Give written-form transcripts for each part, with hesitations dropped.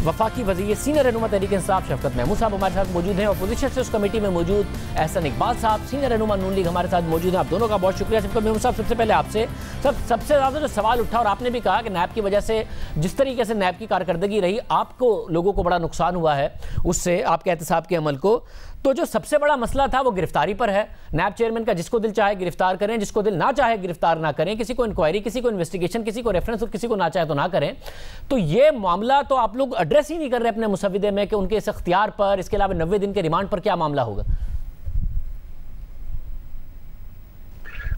वफाकी वज़ीर सीनियर रहनुमा तहरीक इंसाफ शफकत महमूद साहब हमारे साथ मौजूद हैं। अपोजिशन से उस कमेटी में मौजूद एहसन इकबाल साहब सीनियर रहनुमा नून लीग हमारे साथ मौजूद हैं। आप दोनों का बहुत शुक्रिया। शफकत महमूद साहब, सबसे पहले आपसे सबसे ज़्यादा जो सवाल उठा और आपने भी कहा कि नैब की वजह से जिस तरीके से नैब की कारकर्दगी रही, आपको लोगों को बड़ा नुकसान हुआ है उससे, आपके एहतसाब के अमल को, तो जो सबसे बड़ा मसला था वो गिरफ्तारी पर है। नैब चेयरमैन का जिसको दिल चाहे गिरफ्तार करें, जिसको दिल ना चाहे गिरफ्तार ना करें, किसी को इंक्वायरी, किसी को इन्वेस्टिगेशन, किसी को रेफरेंस और किसी को ना चाहे तो ना करें। तो ये मामला तो आप लोग एड्रेस ही नहीं कर रहे अपने मुसविदे में कि उनके इस इख्तियार पर, इसके अलावा 90 दिन के रिमांड पर क्या मामला होगा?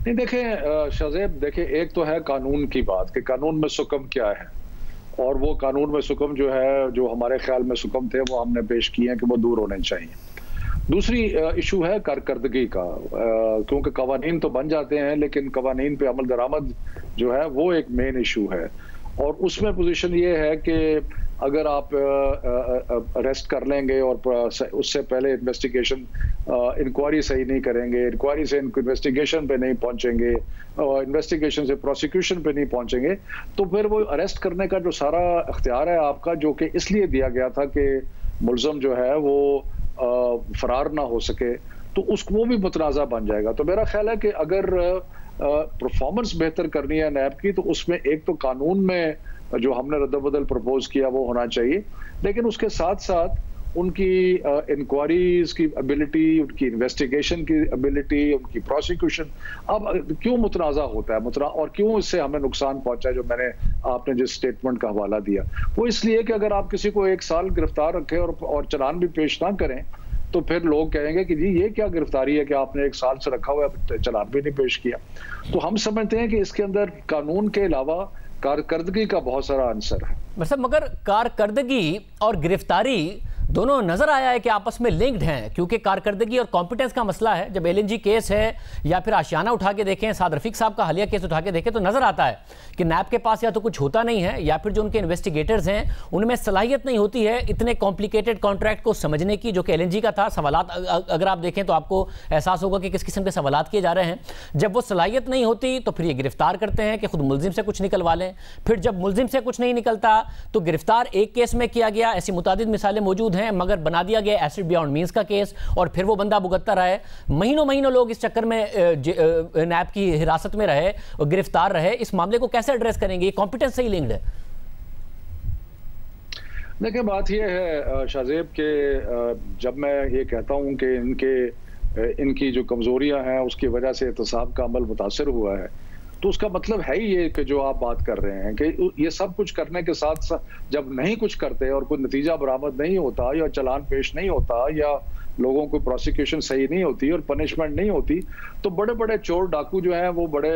नहीं, देखें शाहजेब, देखें एक तो है कानून की बात कि कानून में सुकम क्या है, और वो कानून में सुकम जो है, जो हमारे ख्याल में सुकम थे, वो हमने पेश किए हैं कि वो दूर होने चाहिए। दूसरी इशू है कारकर्दगी का, क्योंकि कवानीन तो बन जाते हैं लेकिन कवानीन पे अमल दरामद जो है वो एक मेन इशू है। और उसमें पोजीशन ये है कि अगर आप अरेस्ट कर लेंगे और उससे पहले इन्वेस्टिगेशन, इंक्वायरी सही नहीं करेंगे, इंक्वायरी से इन्वेस्टिगेशन पे नहीं पहुंचेंगे और इन्वेस्टिगेशन से प्रोसिक्यूशन पे नहीं पहुंचेंगे, तो फिर वो अरेस्ट करने का जो सारा इख्तियार है आपका, जो कि इसलिए दिया गया था कि मुलजम जो है वो फरार ना हो सके, तो उसको वो भी मुतनाज़ा बन जाएगा। तो मेरा ख्याल है कि अगर परफॉर्मेंस बेहतर करनी है नैब की, तो उसमें एक तो कानून में जो हमने रद्द-बदल प्रपोज किया वो होना चाहिए, लेकिन उसके साथ साथ उनकी इंक्वायरीज की एबिलिटी, उनकी इन्वेस्टिगेशन की एबिलिटी, उनकी प्रोसिक्यूशन अब क्यों मुतनाज़ा होता है और क्यों इससे हमें नुकसान पहुंचा है, जो मैंने आपने जिस स्टेटमेंट का हवाला दिया, वो इसलिए कि अगर आप किसी को 1 साल गिरफ्तार रखें और चालान भी पेश ना करें, तो फिर लोग कहेंगे कि जी ये क्या गिरफ्तारी है कि आपने 1 साल से रखा हुआ है, चालान भी नहीं पेश किया। तो हम समझते हैं कि इसके अंदर कानून के अलावा कारकर्दगी का बहुत सारा आंसर है। मगर कारकर्दगी और गिरफ्तारी दोनों नजर आया है कि आपस में लिंक्ड हैं, क्योंकि कारकर्दगी और कॉम्पिटेंस का मसला है। जब एलएनजी केस है या फिर आशियाना उठा के देखें, साद रफीक साहब का हालिया केस उठा के देखें, तो नजर आता है कि नैब के पास या तो कुछ होता नहीं है या फिर जो उनके इन्वेस्टिगेटर्स हैं उनमें सलाहियत नहीं होती है इतने कॉम्प्लिकेटेड कॉन्ट्रैक्ट को समझने की, जो कि एलएनजी का था। सवालात अगर आप देखें तो आपको एहसास होगा कि किस किस्म के सवालात किए जा रहे हैं। जब वो सलाहियत नहीं होती तो फिर ये गिरफ्तार करते हैं कि खुद मुलजिम से कुछ निकलवा लें, फिर जब मुलजिम से कुछ नहीं निकलता तो गिरफ्तार एक केस में किया गया। ऐसी मुतादिद मिसालें मौजूद हैं, मगर बना दिया गया एसिड बियॉन्ड मींस का केस, और फिर वो बंदा भुगतता रहे। महीनों लोग इस चक्कर में नैब की हिरासत में रहे और गिरफ्तार रहे। इस मामले को कैसे एड्रेस करेंगे? कॉम्पिटेंस से ही लिंक्ड है। देखिए, बात यह है शाहजेब के जब मैं ये कहता हूं कि इनकी जो कमजोरियां हैं उसकी वजह से एहतसाब का अमल मुतासर हुआ है, तो उसका मतलब है ही ये कि जो आप बात कर रहे हैं कि ये सब कुछ करने के साथ साथ जब नहीं कुछ करते और कोई नतीजा बरामद नहीं होता या चालान पेश नहीं होता या लोगों को प्रोसिक्यूशन सही नहीं होती और पनिशमेंट नहीं होती, तो बड़े बड़े चोर डाकू जो हैं वो बड़े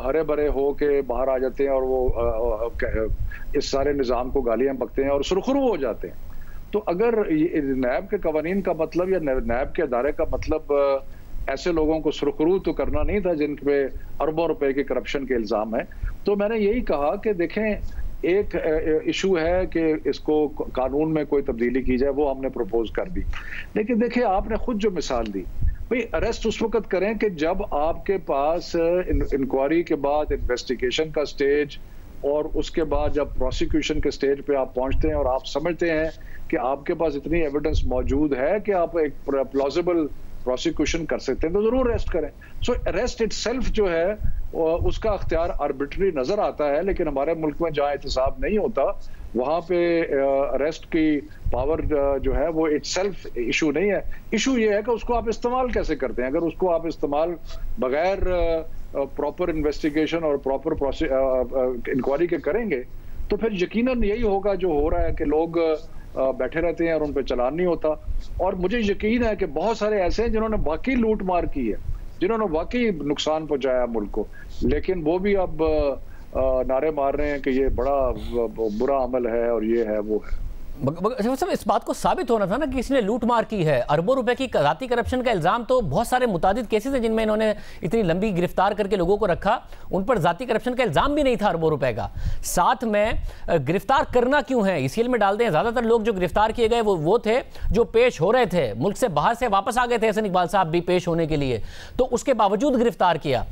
हरे भरे हो के बाहर आ जाते हैं और वो इस सारे निज़ाम को गालियां बकते हैं और सुरखरू हो जाते हैं। तो अगर नैब के कवानीन का मतलब या नैब के अदारे का मतलब ऐसे लोगों को सुरखरू तो करना नहीं था जिन पे अरबों रुपए के करप्शन के इल्जाम है, तो मैंने यही कहा कि देखें, एक इशू है कि इसको कानून में कोई तब्दीली की जाए, वो हमने प्रपोज कर दी। लेकिन देखिए, आपने खुद जो मिसाल दी, भाई अरेस्ट उस वक्त करें कि जब आपके पास इंक्वायरी के बाद इन्वेस्टिगेशन का स्टेज और उसके बाद जब प्रोसिक्यूशन के स्टेज पे आप पहुंचते हैं और आप समझते हैं कि आपके पास इतनी एविडेंस मौजूद है कि आप एक प्लॉजिबल प्रोसिक्यूशन कर सकते हैं, तो जरूर अरेस्ट करें। सो अरेस्ट इटसेल्फ जो है उसका अख्तियार आर्बिट्री नजर आता है, लेकिन हमारे मुल्क में जहां एहतसाब नहीं होता वहां पे अरेस्ट की पावर जो है वो इटसेल्फ इशू नहीं है। इशू ये है कि उसको आप इस्तेमाल कैसे करते हैं। अगर उसको आप इस्तेमाल बगैर प्रॉपर इन्वेस्टिगेशन और प्रॉपर इंक्वायरी के करेंगे, तो फिर यकीनन यही होगा जो हो रहा है कि लोग बैठे रहते हैं और उन पर चालान नहीं होता। और मुझे यकीन है कि बहुत सारे ऐसे हैं जिन्होंने वाकई लूट मार की है, जिन्होंने वाकई नुकसान पहुंचाया मुल्क को, लेकिन वो भी अब नारे मार रहे हैं कि ये बड़ा बुरा अमल है और ये है वो है। सब इस बात को साबित होना था ना कि किसी ने लूट मार की है। अरबों रुपए की जाती करप्शन का इल्जाम तो बहुत सारे मुतादिद केसेस हैं जिनमें इन्होंने इतनी लंबी गिरफ्तार करके लोगों को रखा, उन पर जाती करप्शन का इल्जाम भी नहीं था अरबों रुपए का। साथ में गिरफ्तार करना क्यों है, ईसीएल में डाल दें। ज्यादातर लोग जो गिरफ्तार किए गए वो थे जो पेश हो रहे थे, मुल्क से बाहर से वापस आ गए थे। एहसन इकबाल साहब भी पेश होने के लिए, तो उसके बावजूद गिरफ्तार किया।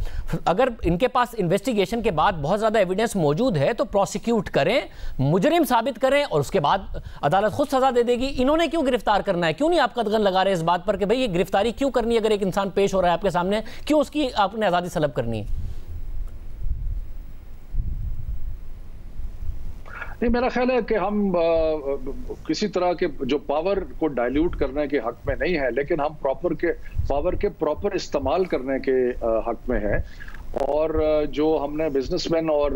अगर इनके पास इन्वेस्टिगेशन के बाद बहुत ज्यादा एविडेंस मौजूद है तो प्रोसिक्यूट करें, मुजरिम साबित करें और उसके बाद अदालत खुद सजा दे देगी, इन्होंने क्यों गिरफ्तार करना है? क्यों नहीं आप कदगन लगा रहे इस बात पर कि भाई ये गिरफ्तारी क्यों करनी है? अगर एक इंसान पेश हो रहा है आपके सामने, क्यों उसकी आपने आज़ादी सलब करनी है? नहीं, मेरा ख्याल है कि हम किसी तरह के जो पावर को डाइल्यूट करने के हक में नहीं है, लेकिन हम पावर के प्रॉपर इस्तेमाल करने के हक में है। और जो हमने बिजनेसमैन और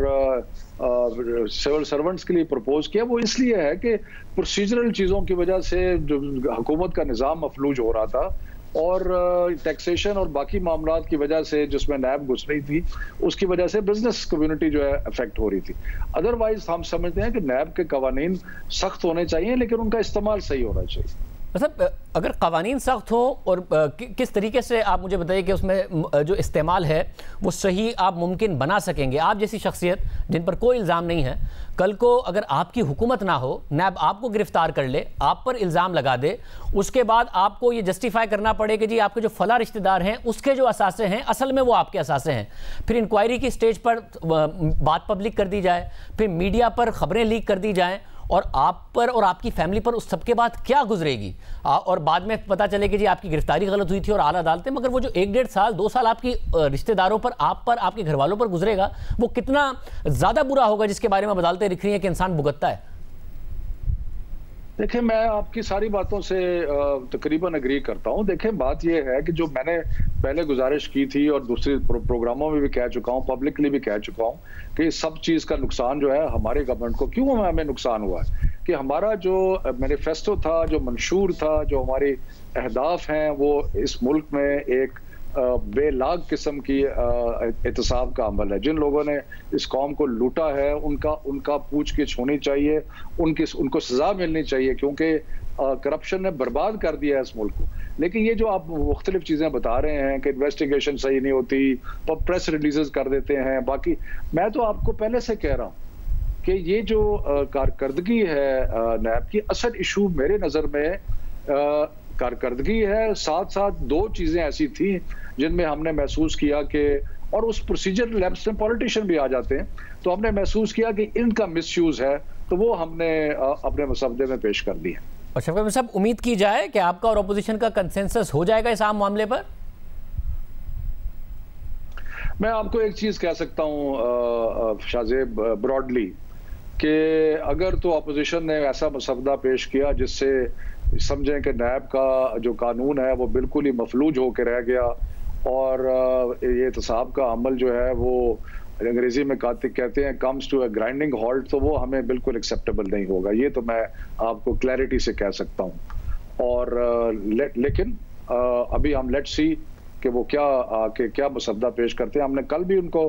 सिविल सर्वेंट्स के लिए प्रपोज किया वो इसलिए है कि प्रोसीजरल चीज़ों की वजह से जो हुकूमत का निज़ाम मफलूज हो रहा था और टैक्सेशन और बाकी मामलात की वजह से जिसमें नैब घुस रही थी, उसकी वजह से बिजनेस कम्युनिटी जो है अफेक्ट हो रही थी। अदरवाइज हम समझते हैं कि नैब के कवानीन सख्त होने चाहिए, लेकिन उनका इस्तेमाल सही होना चाहिए। मतलब अगर कवानीन सख्त हो और किस तरीके से आप मुझे बताइए कि उसमें जो इस्तेमाल है वो सही आप मुमकिन बना सकेंगे? आप जैसी शख्सियत जिन पर कोई इल्ज़ाम नहीं है, कल को अगर आपकी हुकूमत ना हो, नैब आपको गिरफ्तार कर ले, आप पर इल्ज़ाम लगा दे, उसके बाद आपको ये जस्टिफाई करना पड़े कि जी आपके जो फला रिश्तेदार हैं उसके जो असासे हैं असल में वो आपके असासे हैं, फिर इंक्वायरी की स्टेज पर बात पब्लिक कर दी जाए, फिर मीडिया पर खबरें लीक कर दी जाएँ और आप पर और आपकी फैमिली पर उस सबके बाद क्या गुजरेगी, और बाद में पता चले कि जी आपकी गिरफ्तारी गलत हुई थी और आला अदालतें, मगर वो जो 1-1.5 साल 2 साल आपकी रिश्तेदारों पर, आप पर, आपके घर वालों पर गुजरेगा, वो कितना ज़्यादा बुरा होगा जिसके बारे में अदालतें लिख रही हैं कि इंसान भुगतता है। देखिए, मैं आपकी सारी बातों से तकरीबन एग्री करता हूं। देखिए, बात यह है कि जो मैंने पहले गुजारिश की थी और दूसरे प्रोग्रामों में भी कह चुका हूं, पब्लिकली भी कह चुका हूं कि सब चीज़ का नुकसान जो है हमारे गवर्नमेंट को क्यों हमें नुकसान हुआ है कि हमारा जो मैनिफेस्टो था, जो मंशूर था, जो हमारे अहदाफ हैं, वो इस मुल्क में एक बेलाग किस्म की एहतसाब का अमल है। जिन लोगों ने इस कौम को लूटा है उनका पूछगिछ होनी चाहिए, उनको सजा मिलनी चाहिए, क्योंकि करप्शन ने बर्बाद कर दिया है इस मुल्क को। लेकिन ये जो आप मुख्तलिफ चीज़ें बता रहे हैं कि इन्वेस्टिगेशन सही नहीं होती, प्रेस रिलीजेस कर देते हैं, बाकी मैं तो आपको पहले से कह रहा हूँ कि ये जो कारकर्दगी है नैब की, असल इशू मेरे नज़र में कारकर्दगी है। साथ साथ 2 चीज़ें ऐसी थी जिनमें हमने महसूस किया कि, और उस प्रोसीजर लैब्स में पॉलिटिशियन भी आ जाते हैं, तो हमने महसूस किया कि इनका मिसयूज है, तो वो हमने अपने मसवदे में पेश कर दिया। और शफकत साहब, उम्मीद की जाए कि आपका और अपोजिशन का कंसेंसस हो जाएगा इस आम मामले पर? मैं आपको एक चीज कह सकता हूं शाहजेब, ब्रॉडली, कि अगर तो अपोजिशन ने ऐसा मसवदा पेश किया जिससे समझें कि नैब का जो कानून है वो बिल्कुल ही मफलूज होकर रह गया और ये एहतसाब का अमल जो है वो अंग्रेजी में कहते हैं comes to a grinding halt, तो वो हमें बिल्कुल एक्सेप्टेबल नहीं होगा। ये तो मैं आपको क्लैरिटी से कह सकता हूँ। और लेकिन अभी हम लेट्स सी कि वो क्या मसवदा पेश करते हैं। हमने कल भी उनको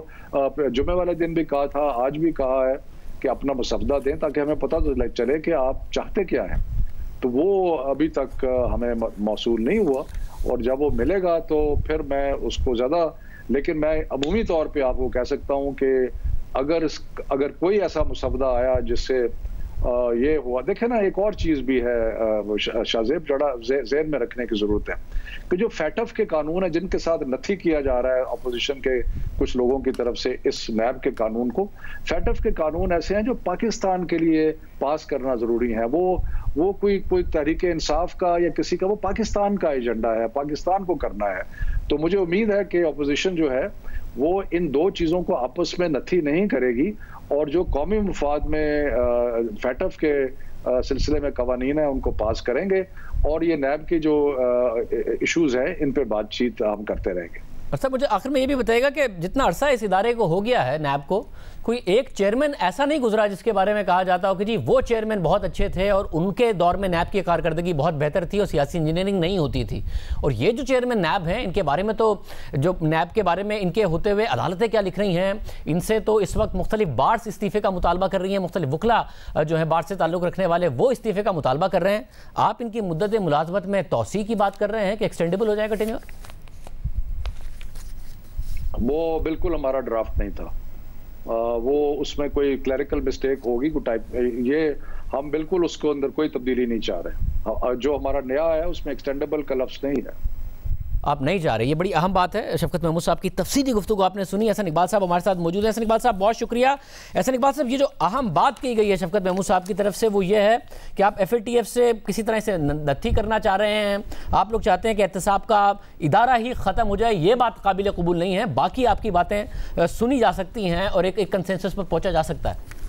जुमे वाले दिन भी कहा था, आज भी कहा है कि अपना मसवदा दें ताकि हमें पता तो चले कि आप चाहते क्या हैं। तो वो अभी तक हमें मौसूल नहीं हुआ, और जब वो मिलेगा तो फिर मैं उसको ज़्यादा, लेकिन मैं अमूमी तौर पे आपको कह सकता हूँ कि अगर कोई ऐसा मसवदा आया जिससे ये हुआ। देखे ना, एक और चीज़ भी है शाहजेब, जरा ज़हन में रखने की ज़रूरत है कि जो फैटफ के कानून है जिनके साथ नथी किया जा रहा है अपोजिशन के कुछ लोगों की तरफ से इस नैब के कानून को, फैटफ के कानून ऐसे हैं जो पाकिस्तान के लिए पास करना ज़रूरी है। वो कोई तहरीक इंसाफ का या किसी का, वो पाकिस्तान का एजेंडा है, पाकिस्तान को करना है। तो मुझे उम्मीद है कि अपोजिशन जो है वो इन 2 चीज़ों को आपस में नथी नहीं करेगी, और जो कौमी मुफाद में फैटफ के सिलसिले में कवानीन है उनको पास करेंगे, और ये नैब की जो इश्यूज हैं इन पे बातचीत हम करते रहेंगे। अच्छा, मुझे आखिर में ये भी बताइएगा कि जितना अरसा इस इदारे को हो गया है, नैब को, कोई एक चेयरमैन ऐसा नहीं गुजरा जिसके बारे में कहा जाता हो कि जी वो चेयरमैन बहुत अच्छे थे और उनके दौर में नैब की कारकर्दगी बहुत बेहतर थी और सियासी इंजीनियरिंग नहीं होती थी। और ये जो चेयरमैन नैब हैं, इनके बारे में तो, जो नैब के बारे में इनके होते हुए अदालतें क्या लिख रही हैं, इनसे तो इस वक्त मुख्तलिफ बार से इस्तीफ़े का मुतालबा कर रही हैं, मुख्तलिफ वकला जो है बार से ताल्लुक़ रखने वाले वो इस्तीफ़े का मुतालबा कर रहे हैं। आप इनकी मुद्दत मुलाजमत में तौसी की बात कर रहे हैं कि एक्सटेंडेबल हो जाएगा टेन्योर? वो बिल्कुल हमारा ड्राफ्ट नहीं था, वो उसमें कोई क्लरिकल मिस्टेक होगी कोई टाइप, ये हम बिल्कुल उसको अंदर कोई तब्दीली नहीं चाह रहे। जो हमारा नया है उसमें एक्सटेंडेबल का लफ्ज़ नहीं है। आप नहीं जा रहे, ये बड़ी अहम बात है। शफकत महमूद साहब की तफसीली गुफ्तगू आपने सुनी। एहसन इकबाल साहब हमारे साथ मौजूद हैं। एहसन इकबाल साहब बहुत शुक्रिया। एहसन इकबाल साहब, ये जो अहम बात की गई है शफकत महमूद साहब की तरफ से वो ये है कि आप FATF से किसी तरह से नत्थी करना चाह रहे हैं। आप लोग चाहते हैं कि एहतसाब का इदारा ही ख़त्म हो जाए। ये बात काबिल कबूल नहीं है। बाकी आपकी बातें सुनी जा सकती हैं और एक कंसेंसस पर पहुँचा जा सकता है।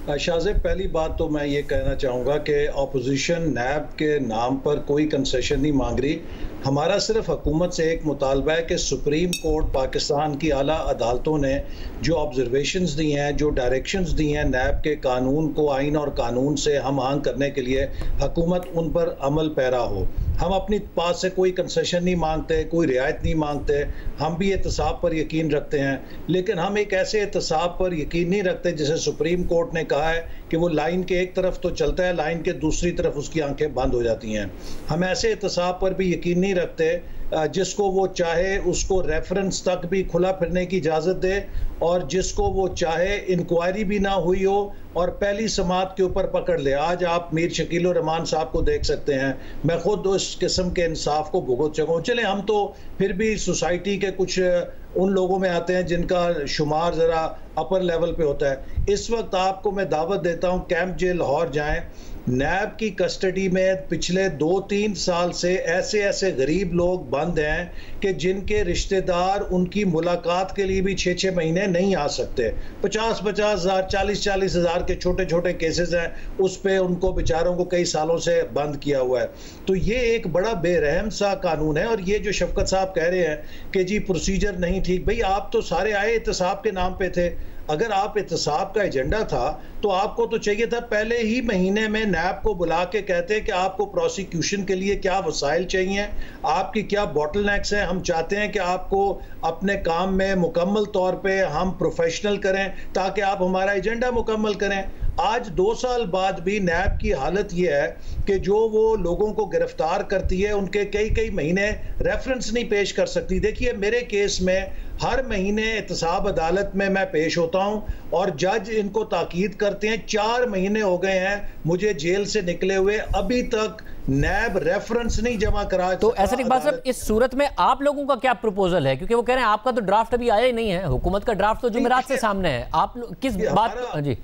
शाहज़ेब, पहली बात तो मैं ये कहना चाहूँगा कि अपोजिशन नैब के नाम पर कोई कंसेशन नहीं मांग रही। हमारा सिर्फ हुकूमत से एक मुतालबा है कि सुप्रीम कोर्ट पाकिस्तान की आला अदालतों ने जो ऑब्जर्वेशंस दी हैं, जो डायरेक्शंस दी हैं नैब के कानून को आइन और कानून से हम आहंग करने के लिए, हुकूमत उन पर अमल पैरा हो। हम अपनी पास से कोई कंसेशन नहीं मांगते, कोई रियायत नहीं मांगते। हम भी एहतसाब पर यकीन रखते हैं, लेकिन हम एक ऐसे एहतसाब पर यकीन नहीं रखते जिसे सुप्रीम कोर्ट ने कहा है कि वो लाइन के एक तरफ तो चलता है, लाइन के दूसरी तरफ उसकी आंखें बंद हो जाती हैं। हम ऐसे एहतसाब पर भी यकीन नहीं रखते जिसको वो चाहे उसको रेफरेंस तक भी खुला फिरने की इजाज़त दे, और जिसको वो चाहे इंक्वायरी भी ना हुई हो और पहली समात के ऊपर पकड़ ले। आज आप मीर शकील रहमान साहब को देख सकते हैं। मैं खुद उस किस्म के इंसाफ को भुगत चुका हूँ। चले, हम तो फिर भी सोसाइटी के कुछ उन लोगों में आते हैं जिनका शुमार ज़रा अपर लेवल पे होता है। इस वक्त आपको मैं दावत देता हूँ कैंप जेल लाहौर जाएं। नैब की कस्टडी में पिछले 2-3 साल से ऐसे ऐसे गरीब लोग बंद हैं कि जिनके रिश्तेदार उनकी मुलाकात के लिए भी 6-6 महीने नहीं आ सकते। 50-50 हज़ार, 40-40 हज़ार के छोटे छोटे केसेस हैं, उस पे उनको बेचारों को कई सालों से बंद किया हुआ है। तो ये एक बड़ा बेरहम सा कानून है। और ये जो शफकत साहब कह रहे हैं कि जी प्रोसीजर नहीं ठीक, भाई आप तो सारे आए एहतसाब के नाम पे थे। अगर आप एहतसाब का एजेंडा था तो आपको तो चाहिए था पहले ही महीने में नैब को बुला के कहते कि आपको प्रोसिक्यूशन के लिए क्या वसाइल चाहिए, आपकी क्या बॉटलनेक्स हैं। हम चाहते हैं कि आपको अपने काम में मुकम्मल तौर पे हम प्रोफेशनल करें ताकि आप हमारा एजेंडा मुकम्मल करें। आज 2 साल बाद भी नैब की हालत ये है कि जो वो लोगों को गिरफ्तार करती है उनके कई कई महीने रेफरेंस नहीं पेश कर सकती। देखिए, मेरे केस में हर महीने एहतसाब अदालत में मैं पेश होता हूं और जज इनको ताकीद करते हैं। 4 महीने हो गए हैं मुझे जेल से निकले हुए, अभी तक नैब रेफरेंस नहीं जमा करा। तो ऐसा एक बात साहब, इस सूरत में आप लोगों का क्या प्रपोजल है? क्योंकि वो कह रहे हैं आपका तो ड्राफ्ट अभी आया ही नहीं है, हुकूमत का ड्राफ्ट तो जुमेरात से सामने है। आप किस बात? जी,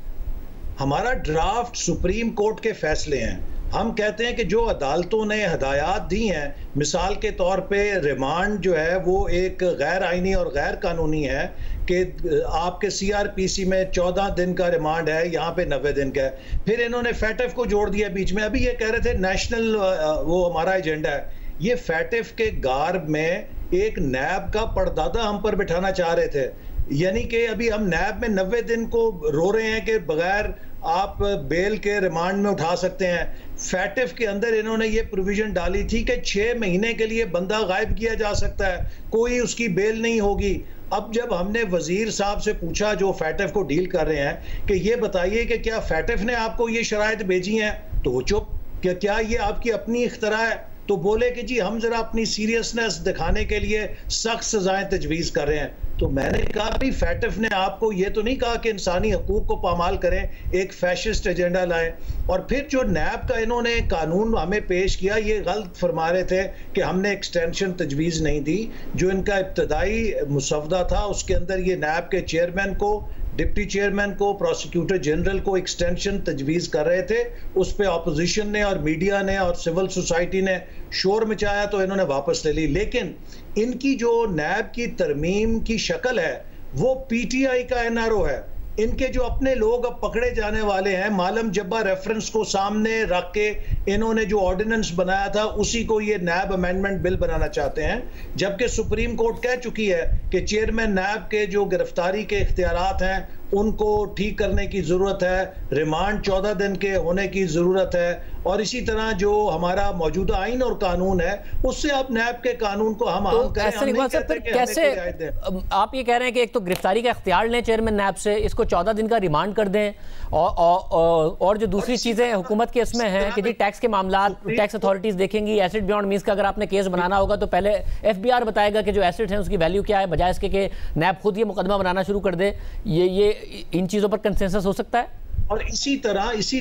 हमारा ड्राफ्ट सुप्रीम कोर्ट के फैसले हैं। हम कहते हैं कि जो अदालतों ने हदायत दी हैं, मिसाल के तौर पे रिमांड जो है वो एक गैर आइनी और गैर कानूनी है कि आपके CRPC में 14 दिन का रिमांड है, यहाँ पे 90 दिन का है। फिर इन्होंने FATF को जोड़ दिया बीच में। अभी ये कह रहे थे नेशनल वो हमारा एजेंडा है। ये FATF के गार्ब में एक नैब का परदादा हम पर बिठाना चाह रहे थे, यानी कि अभी हम नैब में 90 दिन को रो रहे हैं कि बगैर आप बेल के रिमांड में उठा सकते हैं। FATF के अंदर इन्होंने ये प्रोविजन डाली थी कि 6 महीने के लिए बंदा गायब किया जा सकता है, कोई उसकी बेल नहीं होगी। अब जब हमने वजीर साहब से पूछा जो FATF को डील कर रहे हैं कि ये बताइए कि क्या FATF ने आपको ये शराइत भेजी हैं, तो वो चुप। क्या ये आपकी अपनी इख्तरा है? तो बोले कि जी हम जरा अपनी सीरियसनेस दिखाने के लिए सख्त सजाएं तजवीज़ कर रहे हैं। तो मैंने कहा भाई FATF ने आपको ये तो नहीं कहा कि इंसानी हकूक को पामाल करें, एक फैशिस्ट एजेंडा लाएं। और फिर जो नैब का इन्होंने कानून हमें पेश किया, ये गलत फरमा रहे थे कि हमने एक्सटेंशन तजवीज़ नहीं दी। जो इनका इब्तदाई मुसवदा था उसके अंदर ये नैब के चेयरमैन को, डिप्टी चेयरमैन को, प्रोसिक्यूटर जनरल को एक्सटेंशन तजवीज़ कर रहे थे। उस पर अपोजिशन ने और मीडिया ने और सिविल सोसाइटी ने शोर मचाया तो इन्होंने वापस ले ली। लेकिन इनकी जो नैब की तरमीम की शक्ल है वो PTI का NRO है। इनके जो अपने लोग अब पकड़े जाने वाले हैं, मालम जब्बा रेफरेंस को सामने रख के इन्होंने जो ऑर्डिनेंस बनाया था उसी को ये नैब अमेंडमेंट बिल बनाना चाहते हैं। जबकि सुप्रीम कोर्ट कह चुकी है कि चेयरमैन नैब के जो गिरफ्तारी के इख्तियारात हैं उनको ठीक करने की ज़रूरत है, रिमांड 14 दिन के होने की ज़रूरत है। और इसी तरह जो हमारा मौजूदा आइन और कानून है उससे आप नैब के कानून को हम तो कैसे आप ये कह रहे हैं कि एक तो गिरफ्तारी का इख्तियार लें चेयरमैन नैब से, इसको 14 दिन का रिमांड कर दें, और जो दूसरी चीज़ें हुकूमत के इसमें हैं कि जी टैक्स के मामला टैक्स अथॉरिटीज़ देखेंगी, एसेट बियॉन्ड मींस का अगर आपने केस बनाना होगा तो पहले FBR बताएगा कि जो एसेट हैं उसकी वैल्यू क्या है, बजाय इसके कि नैब खुद ये मुकदमा बनाना शुरू कर दे। ये इन चीज़ों पर कंसेंसस हो सकता है? और इसी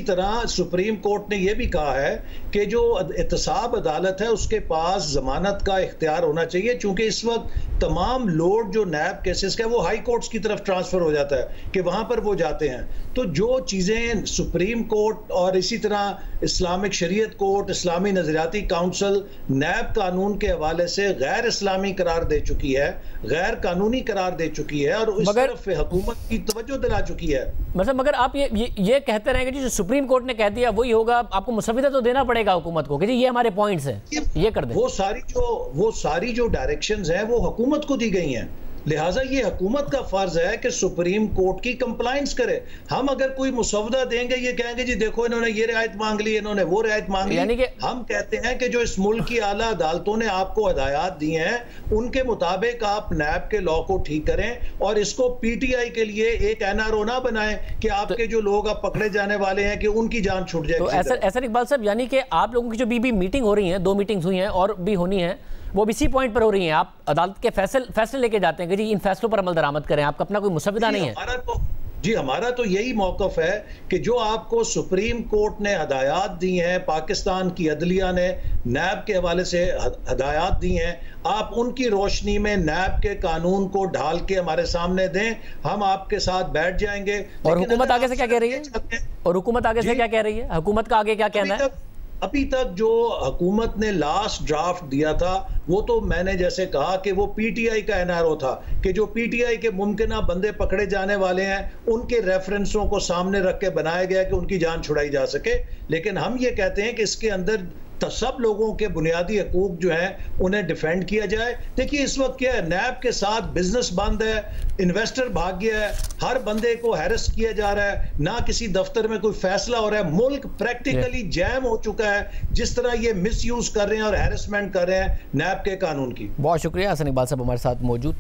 तरह सुप्रीम कोर्ट ने यह भी कहा है कि जो एहतसाब अदालत है उसके पास जमानत का इख्तियार होना चाहिए, चूंकि इस वक्त तमाम लोड जो नैब केसेस का वो हाई कोर्ट्स की तरफ ट्रांसफर हो जाता है कि वहां पर वो जाते हैं। तो जो चीजें सुप्रीम कोर्ट और इसी तरह इस्लामिक शरीयत कोर्ट, इस्लामी नजरियाती काउंसिल नैब कानून के हवाले से गैर इस्लामी करार दे चुकी है, गैर कानूनी करार दे चुकी है और उस तरफ हुकूमत की तवज्जो दिला चुकी है। मतलब मगर आप ये कहते रहेंगे जो सुप्रीम कोर्ट ने कह दिया वही होगा, आपको मुसविदा तो देना पड़ेगा हुकूमत को कि जी ये हमारे पॉइंट्स हैं, ये कर दें। वो सारी जो डायरेक्शंस हैं वो हुकूमत को दी गई हैं, लिहाजा ये हुकूमत का फर्ज है कि सुप्रीम कोर्ट की कंप्लायंस करे। हम अगर कोई मुसवदा देंगे, ये कहेंगे जी देखो इन्होंने ये रियायत मांग ली, इन्होंने वो रियायत मांग ली, यानी कि हम कहते हैं कि जो इस मुल्क की आला अदालतों ने आपको हिदायत दी हैं उनके मुताबिक आप नैब के लॉ को ठीक करें और इसको पीटीआई के लिए एक एनआरओ ना बनाएं कि आपके जो लोग अब पकड़े जाने वाले हैं कि उनकी जान छूट जाए। तो ऐसा इकबाल साहब, यानी कि आप लोगों की जो भी मीटिंग हो रही है, 2 मीटिंग्स हुई हैं और भी होनी है, वो भी इसी पॉइंट पर हो रही हैं, आप अदालत के फैसले लेके जाते हैं कि जी इन फैसलों पर अमल दरामद करें, आपका अपना कोई मुसविदा नहीं है? हमारा तो यही मौकफ है कि जो आपको सुप्रीम कोर्ट ने हदायत दी हैं, पाकिस्तान की अदलिया ने नैब के हवाले से हदायत दी हैं, आप उनकी रोशनी में नैब के कानून को ढाल के हमारे सामने दें, हम आपके साथ बैठ जाएंगे। और हुकूमत आगे से क्या कह रही है? और हुकूमत आगे से क्या कह रही है? हुकूमत का आगे क्या कहना है? अभी तक जो हुकूमत ने लास्ट ड्राफ्ट दिया था वो तो मैंने जैसे कहा कि वो पीटीआई का एनआरओ था कि जो पीटीआई के मुमकिन बंदे पकड़े जाने वाले हैं उनके रेफरेंसों को सामने रख के बनाया गया कि उनकी जान छुड़ाई जा सके। लेकिन हम ये कहते हैं कि इसके अंदर सब लोगों के बुनियादी हकूक जो हैं उन्हें डिफेंड किया जाए। देखिए इस वक्त क्या है, नैब के साथ बिजनेस बंद है, इन्वेस्टर भाग गया है, हर बंदे को हैरेस किया जा रहा है, ना किसी दफ्तर में कोई फैसला हो रहा है, मुल्क प्रैक्टिकली जैम हो चुका है जिस तरह ये मिसयूज कर रहे हैं और हैरेसमेंट कर रहे हैं नैब के कानून की। बहुत शुक्रिया हसन इकबाल साहब हमारे साथ मौजूद।